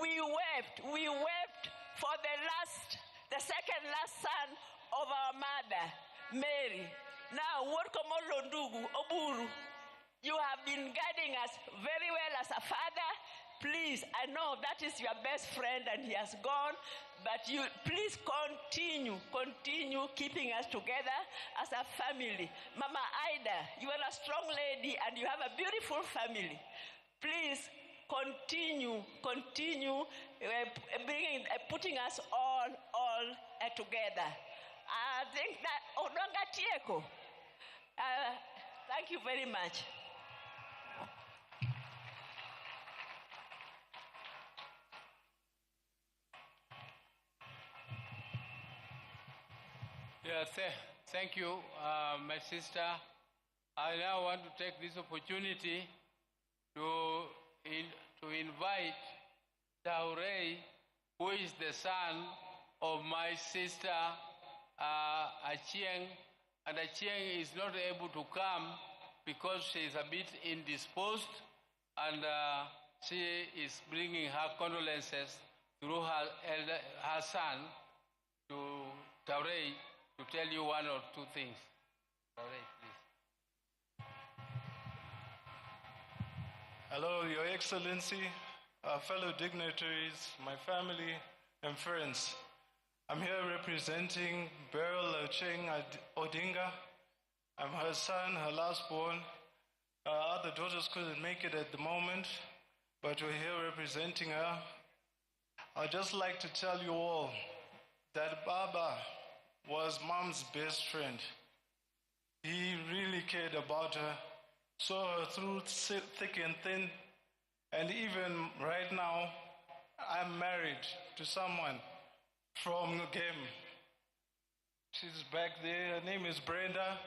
We wept for the second last son of our mother, Mary. Now, Workomolo Ndugu, Oburu, you have been guiding us very well as a father. Please, I know that is your best friend and he has gone, but you please continue keeping us together as a family. Mama Ida, you are a strong lady and you have a beautiful family. Please continue putting us all together. I think that Odonga Tieko. Thank you very much. Yeah, thank you, my sister. I now want to take this opportunity to invite Taurei, who is the son of my sister Achieng, and Achieng is not able to come because she is a bit indisposed, and she is bringing her condolences through her son to Taurei to tell you one or two things. Taurei, please. Hello, Your Excellency, fellow dignitaries, my family and friends. I'm here representing Beryl Cheng Odinga. I'm her son, her last born. Other daughters couldn't make it at the moment, but we're here representing her. I'd just like to tell you all that Baba was Mom's best friend. He really cared about her, saw her through thick and thin, and even right now, I'm married to someone from Game. She's back there, her name is Brenda,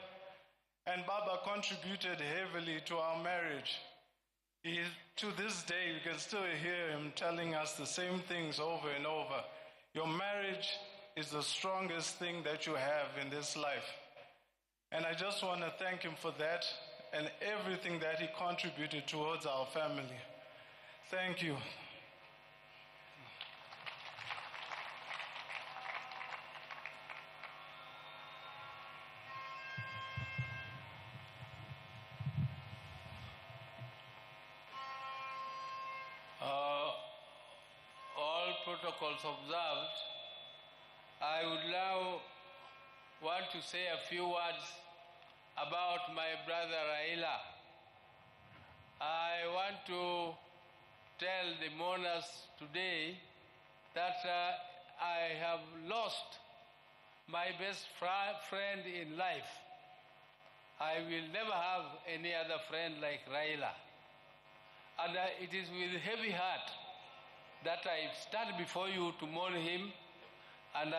and Baba contributed heavily to our marriage. To this day, you can still hear him telling us the same things over and over. Your marriage is the strongest thing that you have in this life. And I just want to thank him for that and everything that he contributed towards our family. Thank you. All protocols observed, I would now want to say a few words about my brother RAILA. I want to tell the mourners today that I have lost my best friend in life. I will never have any other friend like RAILA. And it is with heavy heart that I stand before you to mourn him, and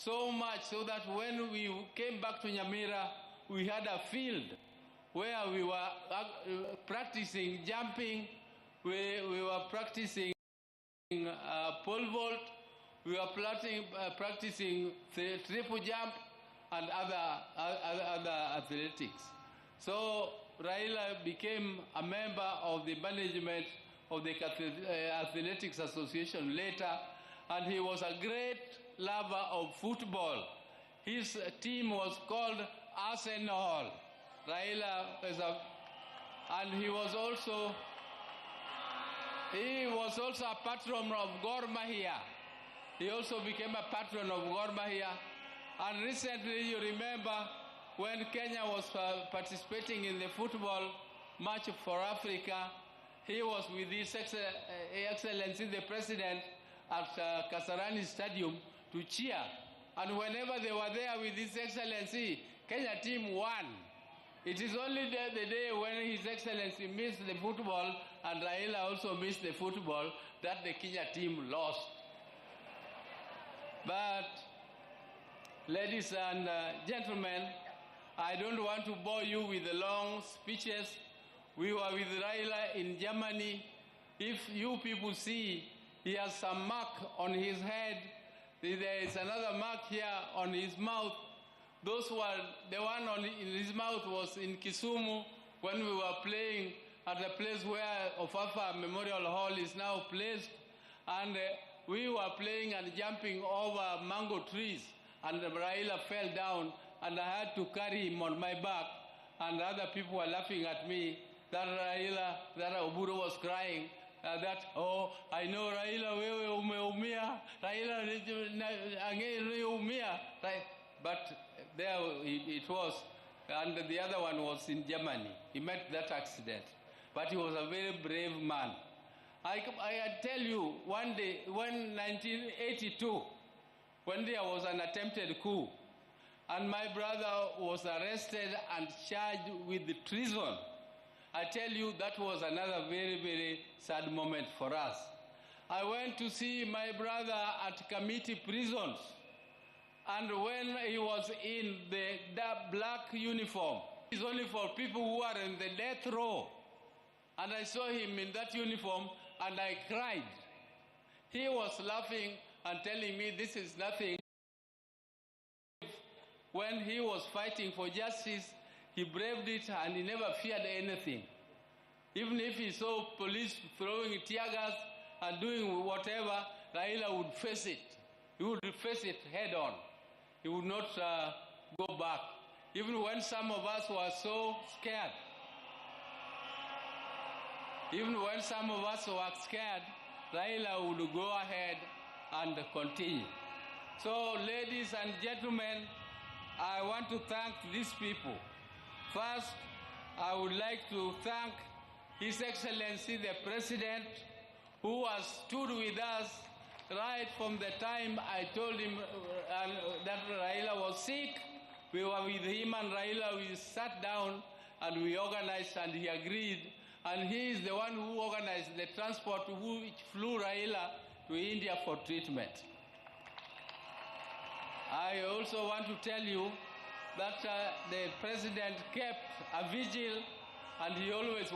so much so that when we came back to Nyamira, we had a field where we were practicing jumping, we were practicing pole vault, we were practicing triple jump and other athletics. So Raila became a member of the management of the Athletics Association later, and he was a great lover of football. His team was called Arsenal. Raila is and he was also a patron of Gor Mahia. He also became a patron of Gor Mahia. And recently, you remember, when Kenya was participating in the football match for Africa, he was with His Excellency the President at Kasarani Stadium to cheer. And whenever they were there with His Excellency, Kenya team won. It is only the day when His Excellency missed the football and Raila also missed the football that the Kenya team lost. But, ladies and gentlemen, I don't want to bore you with the long speeches. We were with Raila in Germany. If you people see, he has some mark on his head. There is another mark here on his mouth. Those were, the one in his mouth was in Kisumu when we were playing at the place where Ofafa Memorial Hall is now placed. And we were playing and jumping over mango trees. And Raila fell down and I had to carry him on my back. And other people were laughing at me that Raila, that Oburu was crying. Oh, I know Raila, wewe umeumia. Raila, umeumia. But there it was, and the other one was in Germany. He met that accident. But he was a very brave man. I tell you, one day, when 1982, when there was an attempted coup, and my brother was arrested and charged with treason, I tell you, that was another very, very sad moment for us. I went to see my brother at committee prisons. And when he was in the black uniform, it's only for people who are in the death row. And I saw him in that uniform and I cried. He was laughing and telling me this is nothing. When he was fighting for justice, he braved it and he never feared anything. Even if he saw police throwing tear gas and doing whatever, Raila would face it. He would face it head on. He would not go back. Even when some of us were so scared. Raila would go ahead and continue. So, ladies and gentlemen, I want to thank these people. First, I would like to thank His Excellency the President, who has stood with us right from the time I told him that Raila was sick. We were with him and Raila, we sat down and we organized and he agreed. And he is the one who organized the transport which flew Raila to India for treatment. I also want to tell you that the President kept a vigil and he always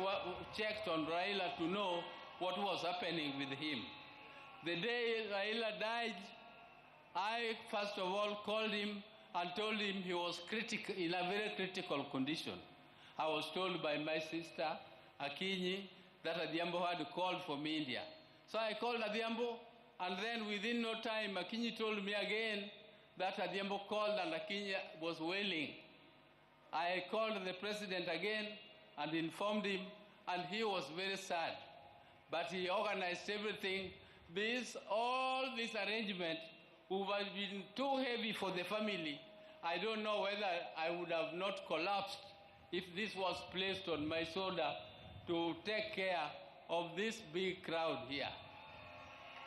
checked on Raila to know what was happening with him. The day Raila died, I first of all called him and told him he was in a very critical condition. I was told by my sister, Akinyi, that Adhiambo had called from India. So I called Adhiambo, and then within no time, Akinyi told me again that Adhiambo called and Akinyi was wailing. I called the President again and informed him, and he was very sad. But he organized everything. All this arrangement would have been too heavy for the family. I don't know whether I would have not collapsed if this was placed on my shoulder to take care of this big crowd here.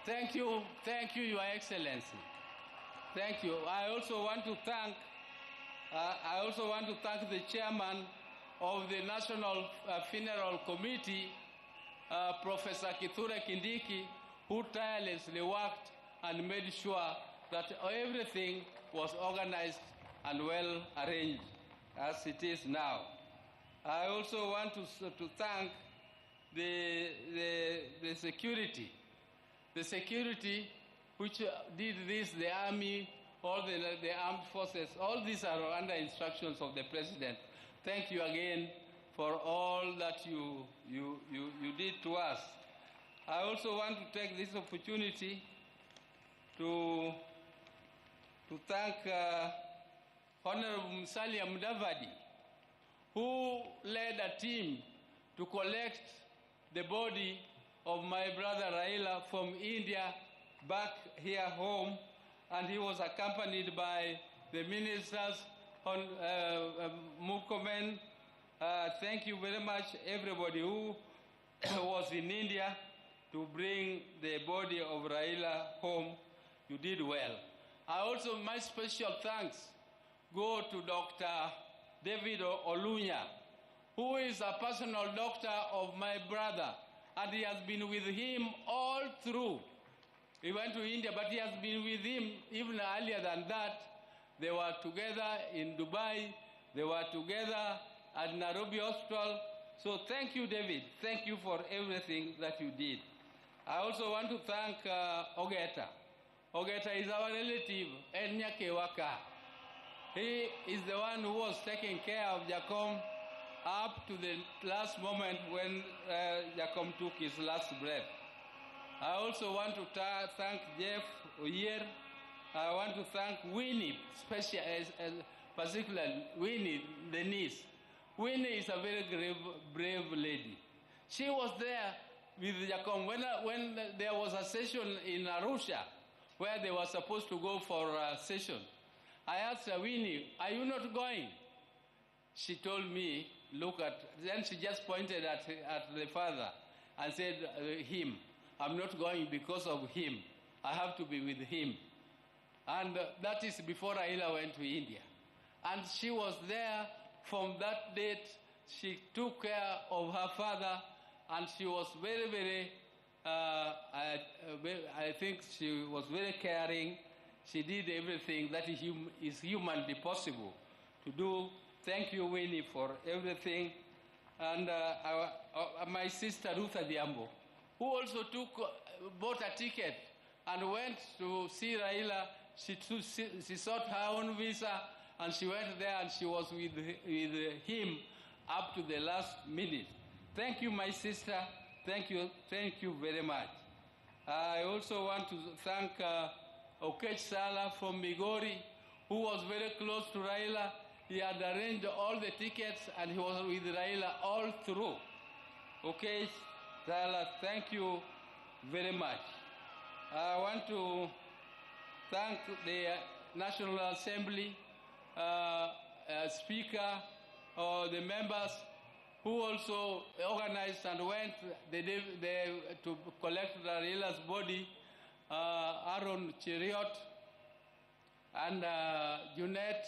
Thank you, Your Excellency. Thank you. I also want to thank the chairman of the National Funeral Committee, Professor Kithure Kindiki, who tirelessly worked and made sure that everything was organized and well arranged as it is now. I also want to thank the security. The security which did this, the army, all the armed forces, all these are under instructions of the president. Thank you again for all that you did to us. I also want to take this opportunity to thank Honorable Musalia Mudavadi, who led a team to collect the body of my brother Raila from India back here home, and he was accompanied by the ministers, Murkomen. Thank you very much, everybody who was in India to bring the body of Raila home. You did well. My special thanks go to Dr. David Olunya, who is a personal doctor of my brother, and he has been with him all through. He went to India, but he has been with him even earlier than that. They were together in Dubai. They were together at Nairobi Hospital. So thank you, David. Thank you for everything that you did. I also want to thank Ogeta. Ogeta is our relative, Enya Kewaka. He is the one who was taking care of Jacom up to the last moment when Jacom took his last breath. I also want to thank Jeff Oyer. I want to thank Winnie, particularly Winnie, the niece. Winnie is a very brave lady. She was there with Jacom when there was a session in Arusha where they were supposed to go for a session. I asked her, Winnie, are you not going? She told me, then she just pointed at the father and said, him. I'm not going because of him. I have to be with him. And that is before Raila went to India. And she was there from that date. She took care of her father, and she was very, very, I think she was very caring. She did everything that is humanly possible to do. Thank you, Winnie, for everything. And my sister, Ruth Adiambo, who also bought a ticket and went to see Raila. She sought her own visa, and she went there, and she was with him up to the last minute. Thank you, my sister. Thank you very much. I also want to thank Okech Sala from Migori, who was very close to Raila. He had arranged all the tickets, and he was with Raila all through. Okech Sala, thank you very much. I want to thank the National Assembly, Speaker, the members who also organized and went to collect Raila's body, Aaron Cheriot and Junet,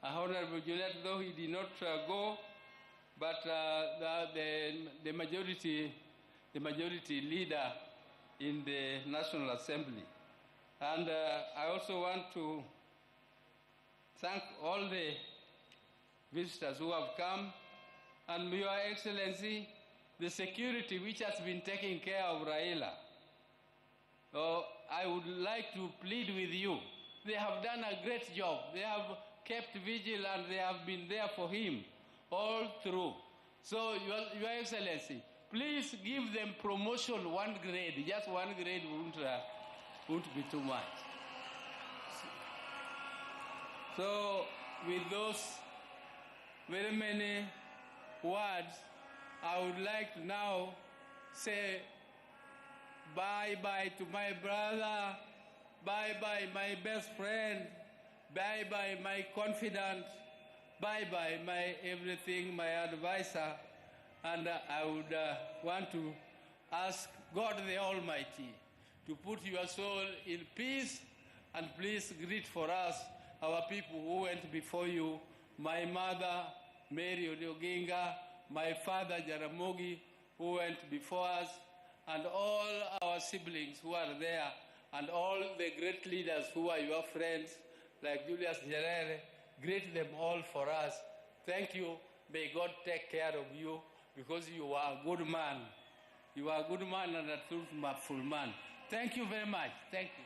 Honorable Junet, though he did not go, but the majority leader in the National Assembly. And I also want to thank all the visitors who have come, and Your Excellency, the security which has been taking care of Raila. I would like to plead with you. They have done a great job. They have kept vigil, and they have been there for him all through. So, Your Excellency, please give them promotion 1 grade. Just 1 grade won't be too much. So, with those very many words, I would like to now say bye-bye to my brother, bye-bye my best friend, bye-bye my confidant, bye-bye my everything, my advisor. And I would want to ask God the Almighty to put your soul in peace, and please greet for us our people who went before you, my mother, Mary Odinga, my father, Jaramogi, who went before us, and all our siblings who are there, and all the great leaders who are your friends, like Julius Nyerere, greet them all for us. Thank you. May God take care of you because you are a good man. You are a good man and a truthful man. Thank you very much. Thank you.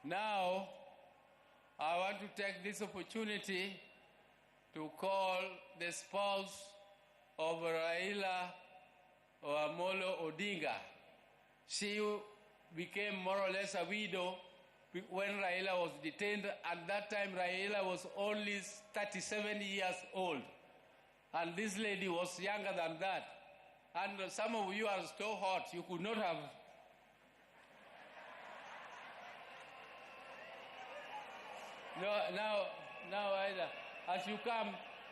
Now, I want to take this opportunity to call the spouse of RAILA or Amolo ODINGA. She became more or less a widow when RAILA was detained. At that time, RAILA was only 37 years old. And this lady was younger than that. And some of you are so hot, you could not have. Now, as you come,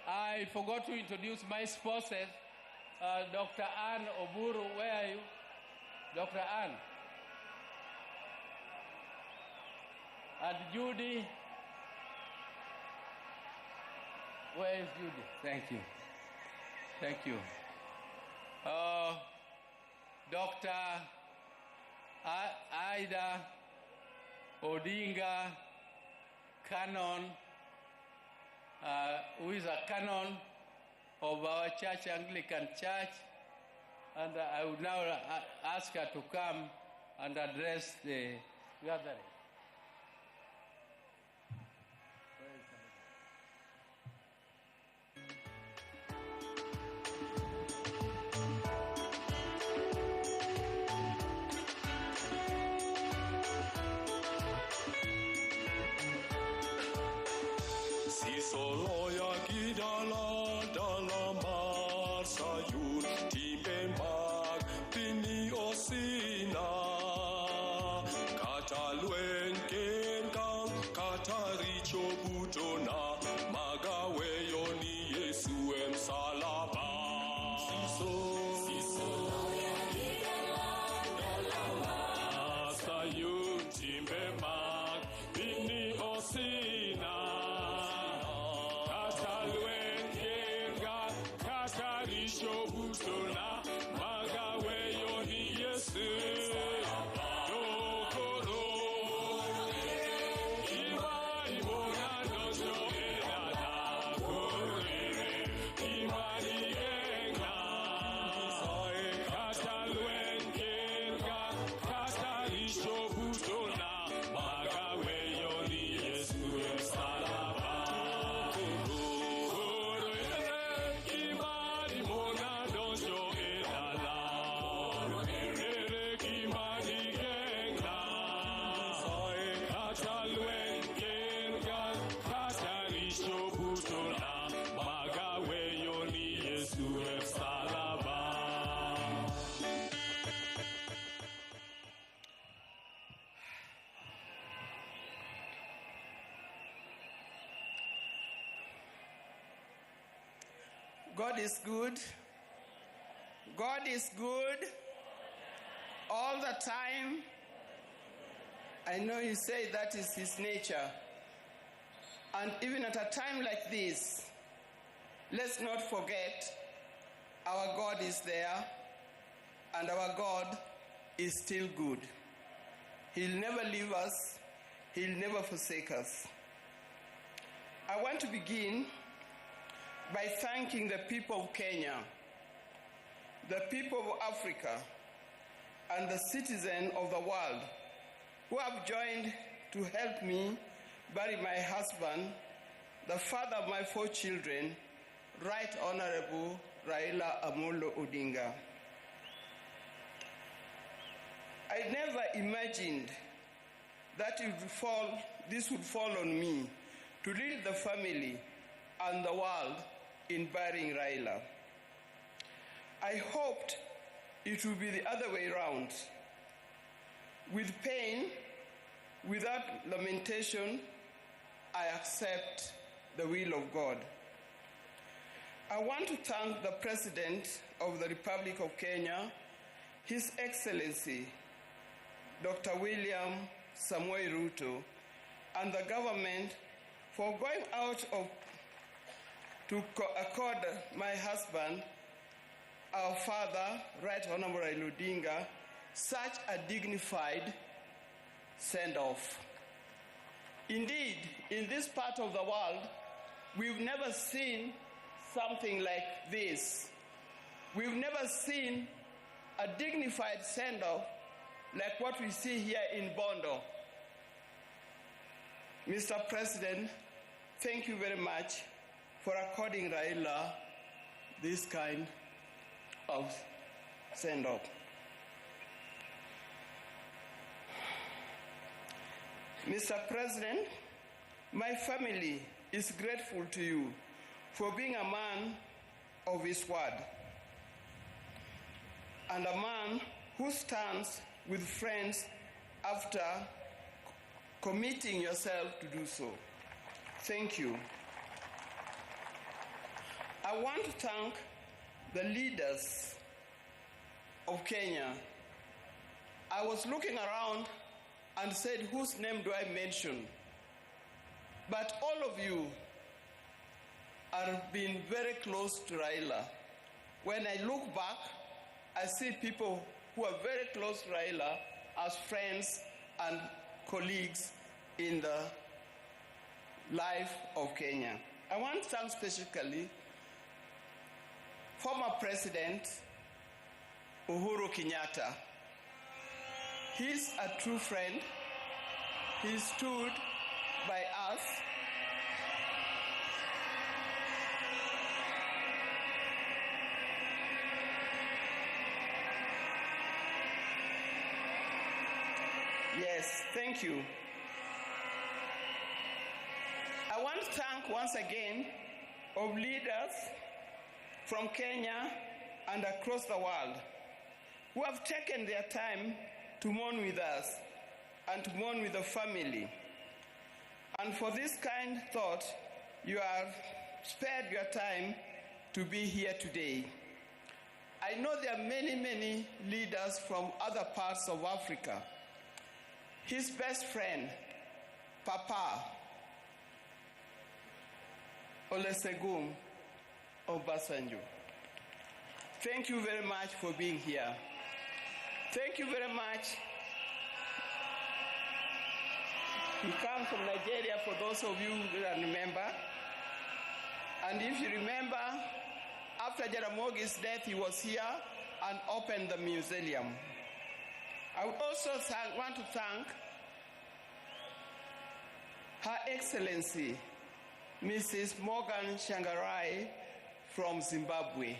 I forgot to introduce my spouses. Dr. Ann Oburu, where are you? Dr. Ann. And Judy. Where is Judy? Thank you. Thank you. Dr. Ida Odinga, Canon, who is a canon of our church, Anglican Church, and I would now ask her to come and address the gathering. God is good. God is good all the time. I know you say that is his nature. And even at a time like this, let's not forget our God is there and our God is still good. He'll never leave us. He'll never forsake us. I want to begin by thanking the people of Kenya, the people of Africa, and the citizens of the world who have joined to help me bury my husband, the father of my 4 children, Right Honorable RAILA Amolo Odinga. I never imagined that this would fall on me to lead the family and the world in burying RAILA. I hoped it would be the other way around. With pain, without lamentation, I accept the will of God. I want to thank the President of the Republic of Kenya, His Excellency, Dr. William Samoei Ruto, and the government for going out to accord my husband, our father, Right Honorable RAILA ODINGA, such a dignified send-off. Indeed, in this part of the world, we've never seen something like this. We've never seen a dignified send-off like what we see here in Bondo. Mr. President, thank you very much for according RAILA this kind of send-off. Mr. President, my family is grateful to you for being a man of his word and a man who stands with friends after committing yourself to do so. Thank you. I want to thank the leaders of Kenya. I was looking around and said, whose name do I mention? But all of you are being very close to RAILA. When I look back, I see people who are very close to RAILA as friends and colleagues in the life of Kenya. I want to thank specifically former President Uhuru Kenyatta. He's a true friend. He stood by us. Yes, thank you. I want to thank once again of leaders from Kenya and across the world who have taken their time to mourn with us and to mourn with the family. And for this kind thought, you have spared your time to be here today. I know there are many, many leaders from other parts of Africa. His best friend, Papa Olusegun Obasanjo. Thank you very much for being here. Thank you very much. He comes from Nigeria, for those of you who don't remember. And if you remember, after Jaramogi's death, he was here and opened the museum. I would also want to thank Her Excellency, Mrs. Morgan Shangarai from Zimbabwe.